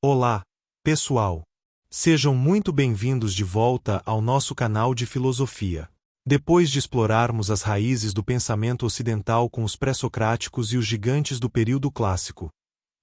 Olá, pessoal! Sejam muito bem-vindos de volta ao nosso canal de filosofia. Depois de explorarmos as raízes do pensamento ocidental com os pré-socráticos e os gigantes do período clássico,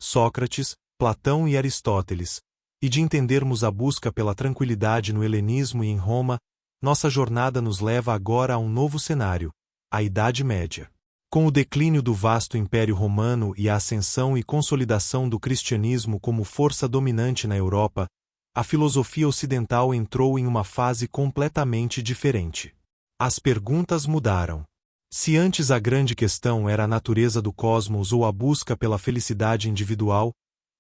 Sócrates, Platão e Aristóteles, e de entendermos a busca pela tranquilidade no helenismo e em Roma, nossa jornada nos leva agora a um novo cenário, a Idade Média. Com o declínio do vasto Império Romano e a ascensão e consolidação do cristianismo como força dominante na Europa, a filosofia ocidental entrou em uma fase completamente diferente. As perguntas mudaram. Se antes a grande questão era a natureza do cosmos ou a busca pela felicidade individual,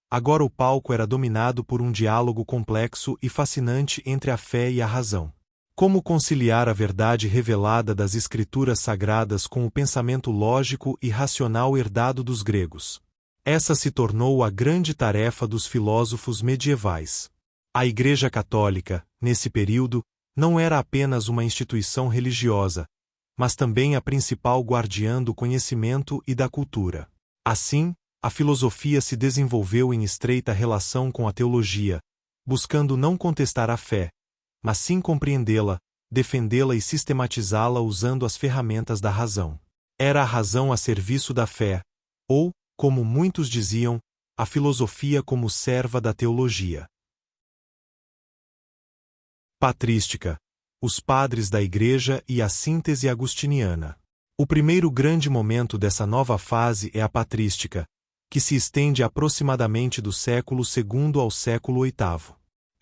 agora o palco era dominado por um diálogo complexo e fascinante entre a fé e a razão. Como conciliar a verdade revelada das escrituras sagradas com o pensamento lógico e racional herdado dos gregos? Essa se tornou a grande tarefa dos filósofos medievais. A Igreja Católica, nesse período, não era apenas uma instituição religiosa, mas também a principal guardiã do conhecimento e da cultura. Assim, a filosofia se desenvolveu em estreita relação com a teologia, buscando não contestar a fé, mas sim compreendê-la, defendê-la e sistematizá-la usando as ferramentas da razão. Era a razão a serviço da fé, ou, como muitos diziam, a filosofia como serva da teologia. Patrística: os padres da Igreja e a síntese agustiniana. O primeiro grande momento dessa nova fase é a patrística, que se estende aproximadamente do século II ao século VIII.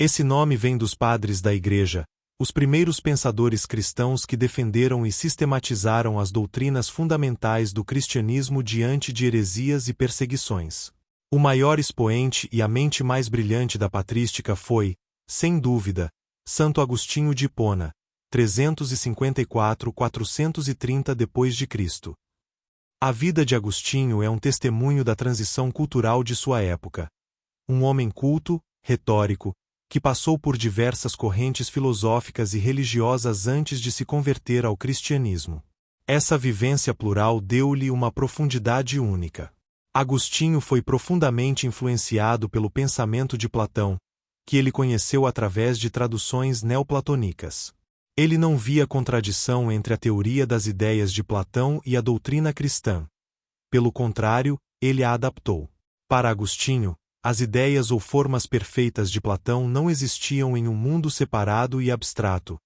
Esse nome vem dos padres da Igreja, os primeiros pensadores cristãos que defenderam e sistematizaram as doutrinas fundamentais do cristianismo diante de heresias e perseguições. O maior expoente e a mente mais brilhante da patrística foi, sem dúvida, Santo Agostinho de Hipona, 354-430 d.C. A vida de Agostinho é um testemunho da transição cultural de sua época. Um homem culto, retórico, que passou por diversas correntes filosóficas e religiosas antes de se converter ao cristianismo. Essa vivência plural deu-lhe uma profundidade única. Agostinho foi profundamente influenciado pelo pensamento de Platão, que ele conheceu através de traduções neoplatônicas. Ele não via contradição entre a teoria das ideias de Platão e a doutrina cristã. Pelo contrário, ele a adaptou. Para Agostinho, as ideias ou formas perfeitas de Platão não existiam em um mundo separado e abstrato,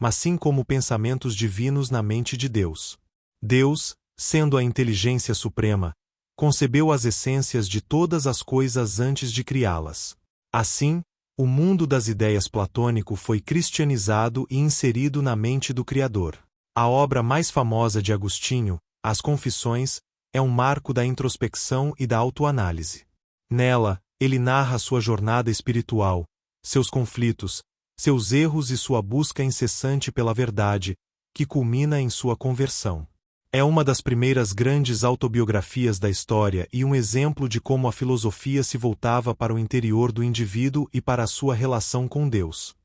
mas sim como pensamentos divinos na mente de Deus. Deus, sendo a inteligência suprema, concebeu as essências de todas as coisas antes de criá-las. Assim, o mundo das ideias platônico foi cristianizado e inserido na mente do Criador. A obra mais famosa de Agostinho, As Confissões, é um marco da introspecção e da autoanálise. Nela, ele narra sua jornada espiritual, seus conflitos, seus erros e sua busca incessante pela verdade, que culmina em sua conversão. É uma das primeiras grandes autobiografias da história e um exemplo de como a filosofia se voltava para o interior do indivíduo e para a sua relação com Deus.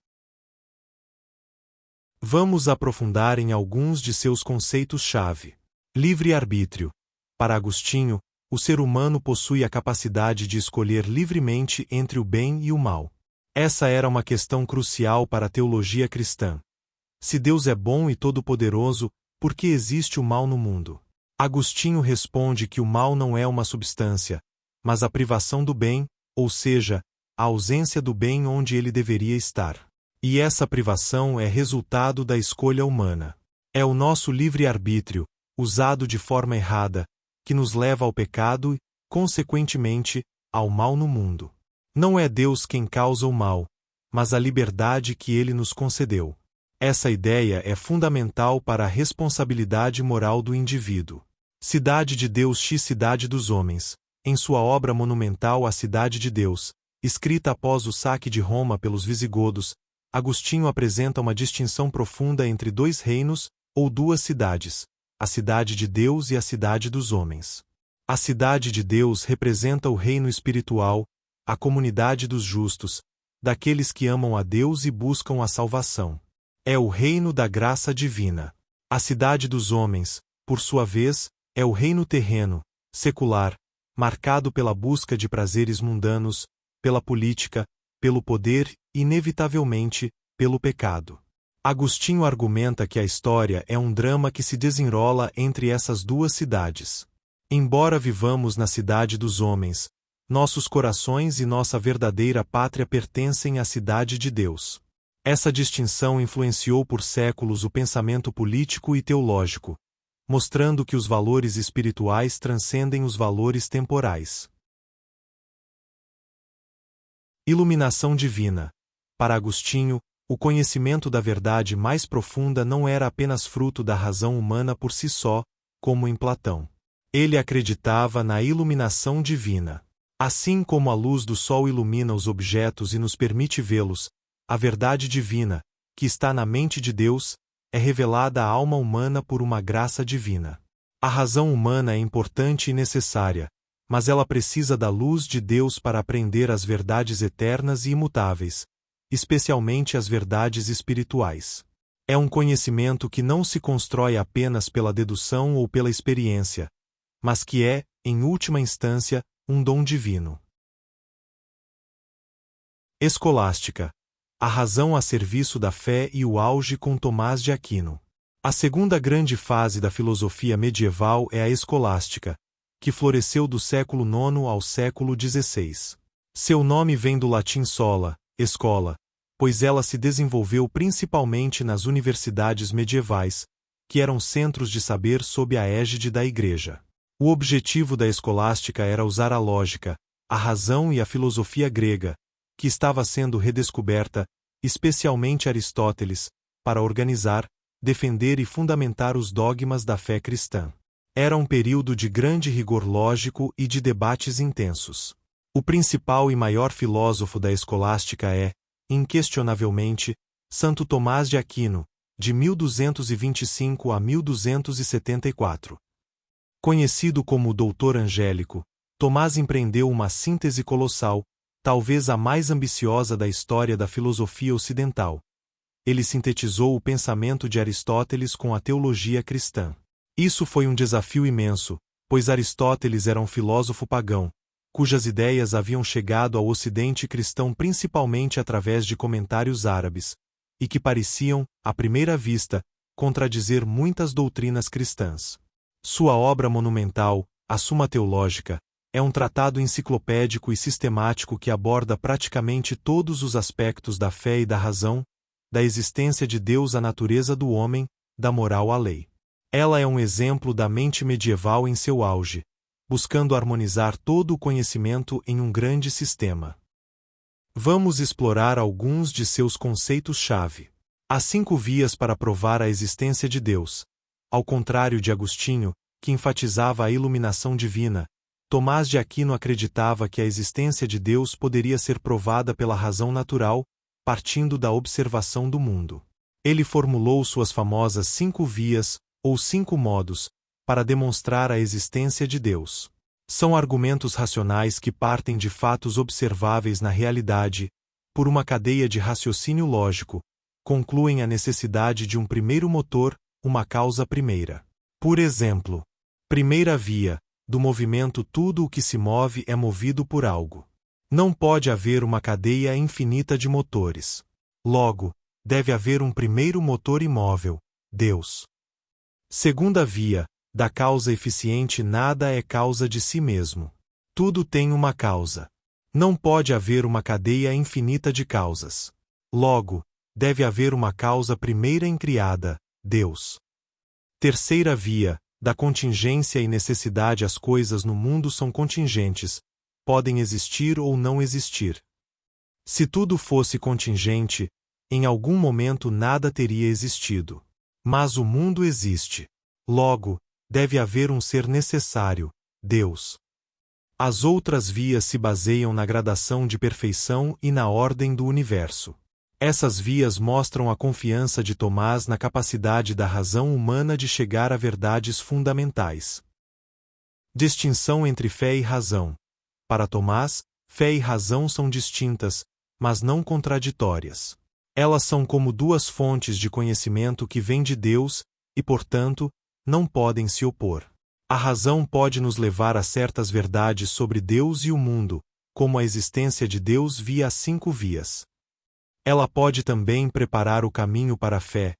Vamos aprofundar em alguns de seus conceitos-chave. Livre-arbítrio. Para Agostinho, o ser humano possui a capacidade de escolher livremente entre o bem e o mal. Essa era uma questão crucial para a teologia cristã. Se Deus é bom e todo-poderoso, por que existe o mal no mundo? Agostinho responde que o mal não é uma substância, mas a privação do bem, ou seja, a ausência do bem onde ele deveria estar. E essa privação é resultado da escolha humana. É o nosso livre-arbítrio, usado de forma errada, que nos leva ao pecado e, consequentemente, ao mal no mundo. Não é Deus quem causa o mal, mas a liberdade que ele nos concedeu. Essa ideia é fundamental para a responsabilidade moral do indivíduo. Cidade de Deus x Cidade dos Homens, em sua obra monumental A Cidade de Deus, escrita após o saque de Roma pelos visigodos, Agostinho apresenta uma distinção profunda entre dois reinos, ou duas cidades, a cidade de Deus e a cidade dos homens. A cidade de Deus representa o reino espiritual, a comunidade dos justos, daqueles que amam a Deus e buscam a salvação. É o reino da graça divina. A cidade dos homens, por sua vez, é o reino terreno, secular, marcado pela busca de prazeres mundanos, pela política, pelo poder e, inevitavelmente, pelo pecado. Agostinho argumenta que a história é um drama que se desenrola entre essas duas cidades. Embora vivamos na cidade dos homens, nossos corações e nossa verdadeira pátria pertencem à cidade de Deus. Essa distinção influenciou por séculos o pensamento político e teológico, mostrando que os valores espirituais transcendem os valores temporais. Iluminação divina. Para Agostinho, o conhecimento da verdade mais profunda não era apenas fruto da razão humana por si só, como em Platão. Ele acreditava na iluminação divina. Assim como a luz do sol ilumina os objetos e nos permite vê-los, a verdade divina, que está na mente de Deus, é revelada à alma humana por uma graça divina. A razão humana é importante e necessária, mas ela precisa da luz de Deus para aprender as verdades eternas e imutáveis, especialmente as verdades espirituais. É um conhecimento que não se constrói apenas pela dedução ou pela experiência, mas que é, em última instância, um dom divino. Escolástica. A razão a serviço da fé e o auge com Tomás de Aquino. A segunda grande fase da filosofia medieval é a escolástica, que floresceu do século IX ao século XVI. Seu nome vem do latim sola, escola, pois ela se desenvolveu principalmente nas universidades medievais, que eram centros de saber sob a égide da Igreja. O objetivo da escolástica era usar a lógica, a razão e a filosofia grega, que estava sendo redescoberta, especialmente Aristóteles, para organizar, defender e fundamentar os dogmas da fé cristã. Era um período de grande rigor lógico e de debates intensos. O principal e maior filósofo da escolástica é, inquestionavelmente, Santo Tomás de Aquino, de 1225 a 1274. Conhecido como o Doutor Angélico, Tomás empreendeu uma síntese colossal, talvez a mais ambiciosa da história da filosofia ocidental. Ele sintetizou o pensamento de Aristóteles com a teologia cristã. Isso foi um desafio imenso, pois Aristóteles era um filósofo pagão, cujas ideias haviam chegado ao Ocidente cristão principalmente através de comentários árabes, e que pareciam, à primeira vista, contradizer muitas doutrinas cristãs. Sua obra monumental, a Suma Teológica, é um tratado enciclopédico e sistemático que aborda praticamente todos os aspectos da fé e da razão, da existência de Deus à natureza do homem, da moral à lei. Ela é um exemplo da mente medieval em seu auge, buscando harmonizar todo o conhecimento em um grande sistema. Vamos explorar alguns de seus conceitos-chave. Há 5 vias para provar a existência de Deus. Ao contrário de Agostinho, que enfatizava a iluminação divina, Tomás de Aquino acreditava que a existência de Deus poderia ser provada pela razão natural, partindo da observação do mundo. Ele formulou suas famosas 5 vias, ou 5 modos, para demonstrar a existência de Deus. São argumentos racionais que partem de fatos observáveis na realidade, por uma cadeia de raciocínio lógico, concluem a necessidade de um primeiro motor, uma causa primeira. Por exemplo, primeira via, do movimento tudo o que se move é movido por algo. Não pode haver uma cadeia infinita de motores. Logo, deve haver um primeiro motor imóvel, Deus. Segunda via, da causa eficiente nada é causa de si mesmo. Tudo tem uma causa. Não pode haver uma cadeia infinita de causas. Logo, deve haver uma causa primeira incriada, Deus. Terceira via, da contingência e necessidade as coisas no mundo são contingentes, podem existir ou não existir. Se tudo fosse contingente, em algum momento nada teria existido. Mas o mundo existe. Logo, deve haver um ser necessário, Deus. As outras vias se baseiam na gradação de perfeição e na ordem do universo. Essas vias mostram a confiança de Tomás na capacidade da razão humana de chegar a verdades fundamentais. Distinção entre fé e razão. Para Tomás, fé e razão são distintas, mas não contraditórias. Elas são como 2 fontes de conhecimento que vêm de Deus, e, portanto, não podem se opor. A razão pode nos levar a certas verdades sobre Deus e o mundo, como a existência de Deus via as 5 vias. Ela pode também preparar o caminho para a fé,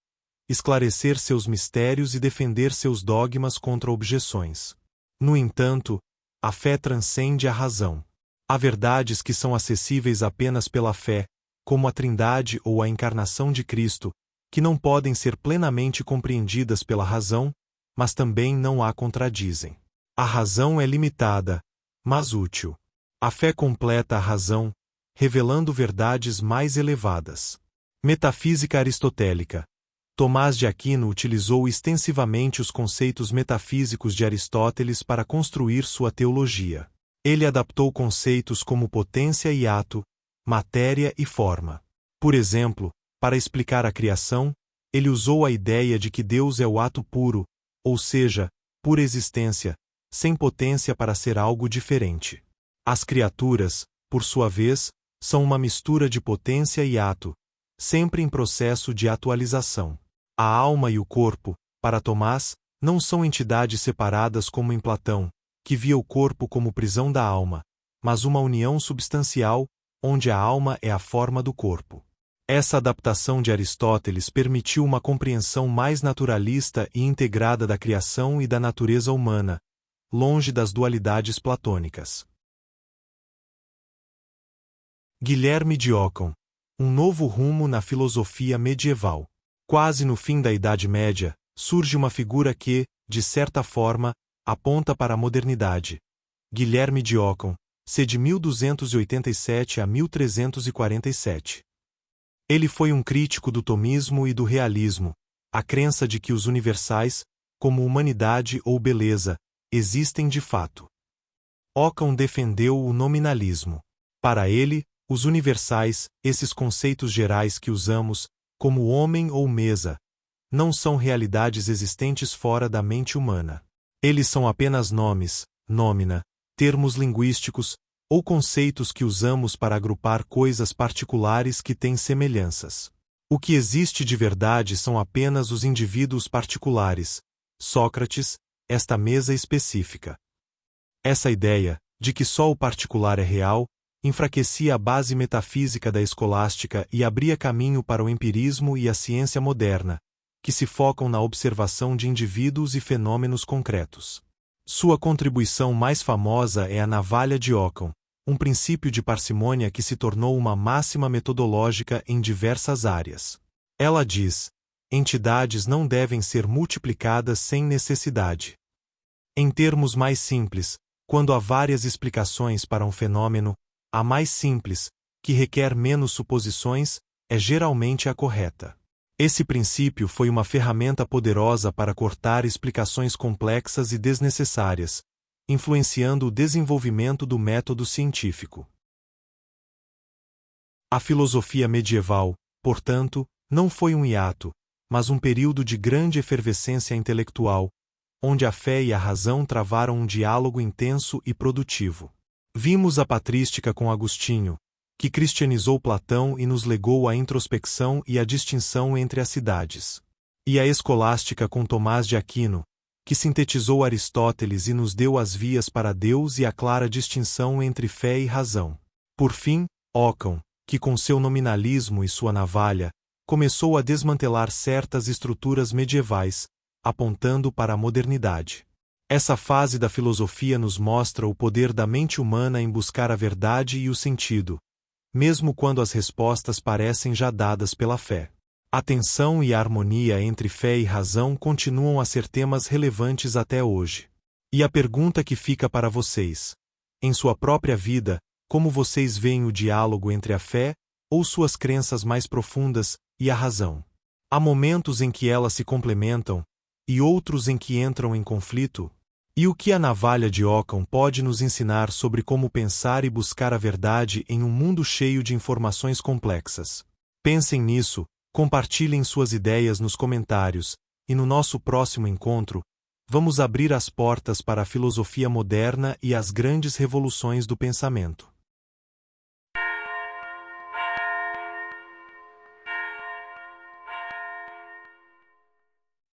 esclarecer seus mistérios e defender seus dogmas contra objeções. No entanto, a fé transcende a razão. Há verdades que são acessíveis apenas pela fé, como a Trindade ou a encarnação de Cristo, que não podem ser plenamente compreendidas pela razão, mas também não a contradizem. A razão é limitada, mas útil. A fé completa a razão, revelando verdades mais elevadas. Metafísica aristotélica. Tomás de Aquino utilizou extensivamente os conceitos metafísicos de Aristóteles para construir sua teologia. Ele adaptou conceitos como potência e ato, matéria e forma. Por exemplo, para explicar a criação, ele usou a ideia de que Deus é o ato puro, ou seja, pura existência, sem potência para ser algo diferente. As criaturas, por sua vez, são uma mistura de potência e ato, sempre em processo de atualização. A alma e o corpo, para Tomás, não são entidades separadas como em Platão, que via o corpo como prisão da alma, mas uma união substancial, onde a alma é a forma do corpo. Essa adaptação de Aristóteles permitiu uma compreensão mais naturalista e integrada da criação e da natureza humana, longe das dualidades platônicas. Guilherme de Ockham. Um novo rumo na filosofia medieval. Quase no fim da Idade Média, surge uma figura que, de certa forma, aponta para a modernidade. Guilherme de Ockham, c. de 1287 a 1347. Ele foi um crítico do tomismo e do realismo, a crença de que os universais, como humanidade ou beleza, existem de fato. Ockham defendeu o nominalismo. Para ele, os universais, esses conceitos gerais que usamos, como homem ou mesa, não são realidades existentes fora da mente humana. Eles são apenas nomes, nômina, termos linguísticos, ou conceitos que usamos para agrupar coisas particulares que têm semelhanças. O que existe de verdade são apenas os indivíduos particulares, Sócrates, esta mesa específica. Essa ideia, de que só o particular é real, enfraquecia a base metafísica da escolástica e abria caminho para o empirismo e a ciência moderna, que se focam na observação de indivíduos e fenômenos concretos. Sua contribuição mais famosa é a navalha de Ockham, um princípio de parcimônia que se tornou uma máxima metodológica em diversas áreas. Ela diz: entidades não devem ser multiplicadas sem necessidade. Em termos mais simples, quando há várias explicações para um fenômeno, a mais simples, que requer menos suposições, é geralmente a correta. Esse princípio foi uma ferramenta poderosa para cortar explicações complexas e desnecessárias, influenciando o desenvolvimento do método científico. A filosofia medieval, portanto, não foi um hiato, mas um período de grande efervescência intelectual, onde a fé e a razão travaram um diálogo intenso e produtivo. Vimos a patrística com Agostinho, que cristianizou Platão e nos legou a introspecção e a distinção entre as cidades. E a escolástica com Tomás de Aquino, que sintetizou Aristóteles e nos deu as vias para Deus e a clara distinção entre fé e razão. Por fim, Ockham, que com seu nominalismo e sua navalha, começou a desmantelar certas estruturas medievais, apontando para a modernidade. Essa fase da filosofia nos mostra o poder da mente humana em buscar a verdade e o sentido, mesmo quando as respostas parecem já dadas pela fé. A tensão e a harmonia entre fé e razão continuam a ser temas relevantes até hoje. E a pergunta que fica para vocês: em sua própria vida, como vocês veem o diálogo entre a fé, ou suas crenças mais profundas, e a razão? Há momentos em que elas se complementam, e outros em que entram em conflito? E o que a navalha de Ockham pode nos ensinar sobre como pensar e buscar a verdade em um mundo cheio de informações complexas? Pensem nisso, compartilhem suas ideias nos comentários, e no nosso próximo encontro, vamos abrir as portas para a filosofia moderna e as grandes revoluções do pensamento.